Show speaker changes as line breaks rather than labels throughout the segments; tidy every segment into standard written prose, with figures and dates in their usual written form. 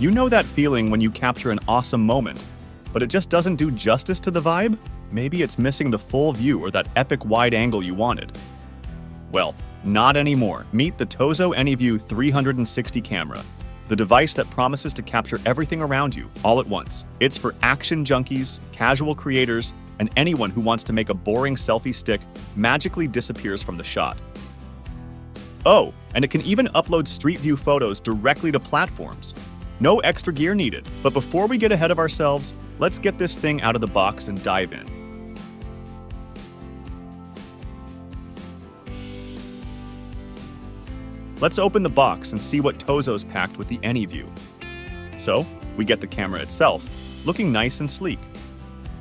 You know that feeling when you capture an awesome moment, but it just doesn't do justice to the vibe? Maybe it's missing the full view or that epic wide angle you wanted. Well, not anymore. Meet the Tozo AnyVue 360 camera, the device that promises to capture everything around you all at once. It's for action junkies, casual creators, and anyone who wants to make a boring selfie stick magically disappears from the shot. Oh, and it can even upload Street View photos directly to platforms. No extra gear needed. But before we get ahead of ourselves, let's get this thing out of the box and dive in. Let's open the box and see what Tozo's packed with the AnyVue. So, we get the camera itself, looking nice and sleek.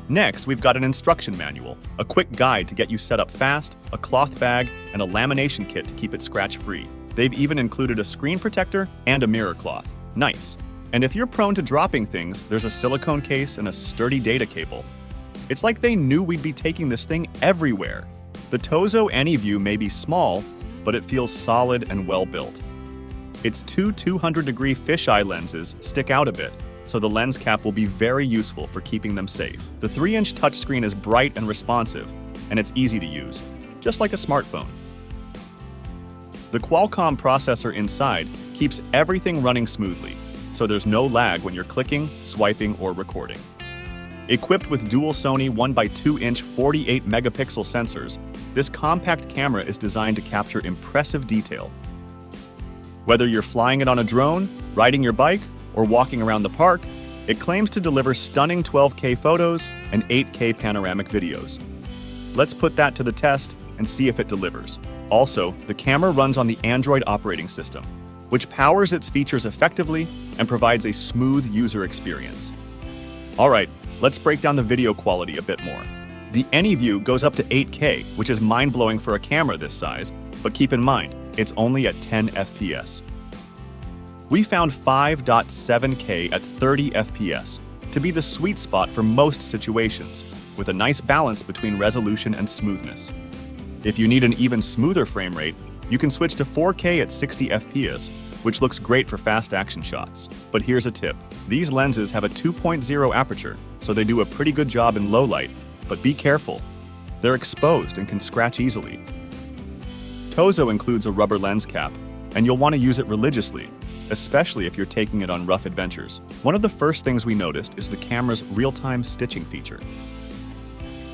Next, we've got an instruction manual, a quick guide to get you set up fast, a cloth bag, and a lamination kit to keep it scratch-free. They've even included a screen protector and a mirror cloth. Nice. And if you're prone to dropping things, there's a silicone case and a sturdy data cable. It's like they knew we'd be taking this thing everywhere. The Tozo AnyVue may be small, but it feels solid and well-built. Its two 200-degree fisheye lenses stick out a bit, so the lens cap will be very useful for keeping them safe. The 3-inch touchscreen is bright and responsive, and it's easy to use, just like a smartphone. The Qualcomm processor inside keeps everything running smoothly, so there's no lag when you're clicking, swiping, or recording. Equipped with dual Sony 1x2-inch 48-megapixel sensors, this compact camera is designed to capture impressive detail. Whether you're flying it on a drone, riding your bike, or walking around the park, it claims to deliver stunning 12K photos and 8K panoramic videos. Let's put that to the test and see if it delivers. Also, the camera runs on the Android operating system, which powers its features effectively and provides a smooth user experience. Alright, let's break down the video quality a bit more. The AnyVue goes up to 8K, which is mind-blowing for a camera this size, but keep in mind, it's only at 10 FPS. We found 5.7K at 30 FPS to be the sweet spot for most situations, with a nice balance between resolution and smoothness. If you need an even smoother frame rate, you can switch to 4K at 60 FPS, which looks great for fast action shots. But here's a tip. These lenses have a 2.0 aperture, so they do a pretty good job in low light, but be careful. They're exposed and can scratch easily. Tozo includes a rubber lens cap, and you'll want to use it religiously, especially if you're taking it on rough adventures. One of the first things we noticed is the camera's real-time stitching feature.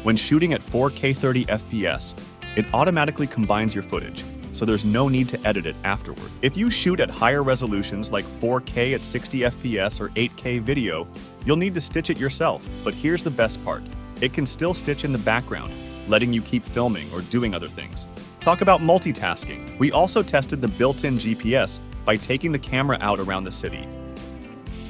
When shooting at 4K 30 FPS, it automatically combines your footage, so there's no need to edit it afterward. If you shoot at higher resolutions like 4K at 60 FPS or 8K video, you'll need to stitch it yourself. But here's the best part. It can still stitch in the background, letting you keep filming or doing other things. Talk about multitasking. We also tested the built-in GPS by taking the camera out around the city.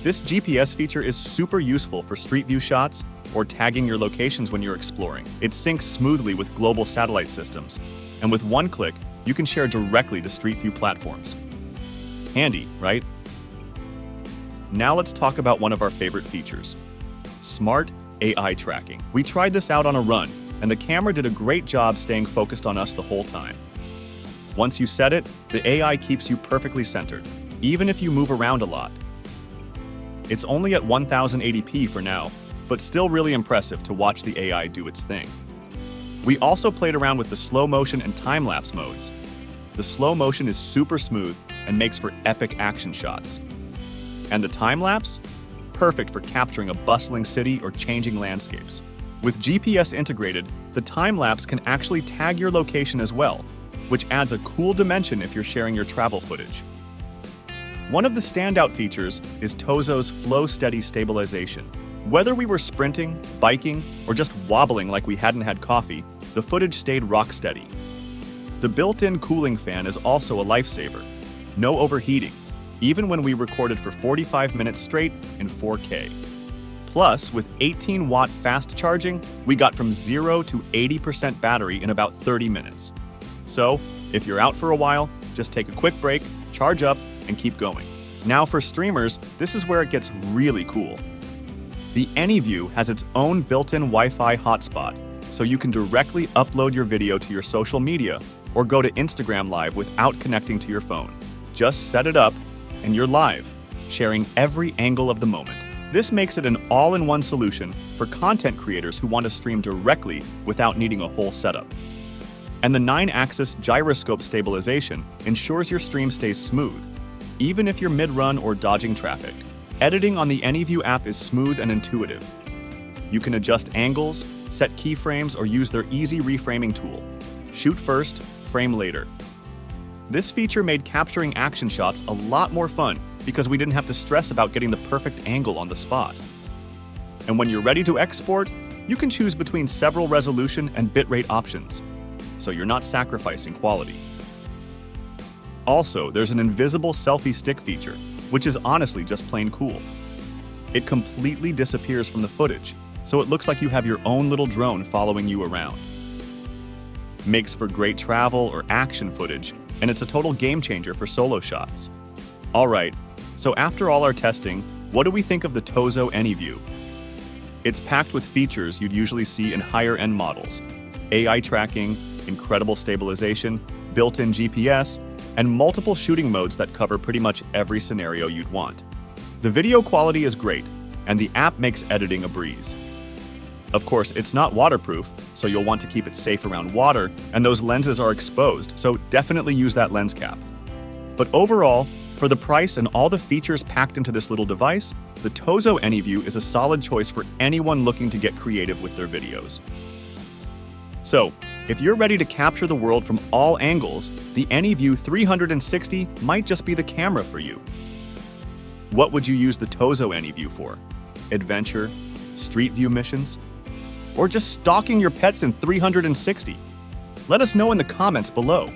This GPS feature is super useful for Street View shots or tagging your locations when you're exploring. It syncs smoothly with global satellite systems, and with one click, you can share directly to Street View platforms. Handy, right? Now let's talk about one of our favorite features, smart AI tracking. We tried this out on a run, and the camera did a great job staying focused on us the whole time. Once you set it, the AI keeps you perfectly centered, even if you move around a lot. It's only at 1080p for now, but still really impressive to watch the AI do its thing. We also played around with the slow motion and time-lapse modes. The slow motion is super smooth and makes for epic action shots. And the time-lapse? Perfect for capturing a bustling city or changing landscapes. With GPS integrated, the time-lapse can actually tag your location as well, which adds a cool dimension if you're sharing your travel footage. One of the standout features is Tozo's flow steady stabilization. Whether we were sprinting, biking, or just wobbling like we hadn't had coffee, the footage stayed rock steady. The built-in cooling fan is also a lifesaver. No overheating, even when we recorded for 45 minutes straight in 4K. Plus, with 18-watt fast charging, we got from 0 to 80% battery in about 30 minutes. So, if you're out for a while, just take a quick break, charge up, and keep going. Now for streamers, this is where it gets really cool. The AnyVue has its own built-in Wi-Fi hotspot, so you can directly upload your video to your social media or go to Instagram Live without connecting to your phone. Just set it up, and you're live. sharing every angle of the moment. This makes it an all-in-one solution for content creators who want to stream directly without needing a whole setup. And the 9-axis gyroscope stabilization ensures your stream stays smooth, even if you're mid-run or dodging traffic. Editing on the AnyVue app is smooth and intuitive. You can adjust angles, set keyframes, or use their easy reframing tool. Shoot first, frame later. This feature made capturing action shots a lot more fun because we didn't have to stress about getting the perfect angle on the spot. And when you're ready to export, you can choose between several resolution and bitrate options, so you're not sacrificing quality. Also, there's an invisible selfie stick feature, which is honestly just plain cool. It completely disappears from the footage, so it looks like you have your own little drone following you around. Makes for great travel or action footage, and it's a total game changer for solo shots. Alright, so after all our testing, what do we think of the Tozo AnyVue? It's packed with features you'd usually see in higher-end models: AI tracking, incredible stabilization, built-in GPS, and multiple shooting modes that cover pretty much every scenario you'd want. The video quality is great, and the app makes editing a breeze. Of course, it's not waterproof, so you'll want to keep it safe around water, and those lenses are exposed, so definitely use that lens cap. But overall, for the price and all the features packed into this little device, the Tozo AnyVue is a solid choice for anyone looking to get creative with their videos. So, if you're ready to capture the world from all angles, the AnyVue 360 might just be the camera for you. What would you use the Tozo AnyVue for? Adventure? Street view missions? Or just stalking your pets in 360? Let us know in the comments below.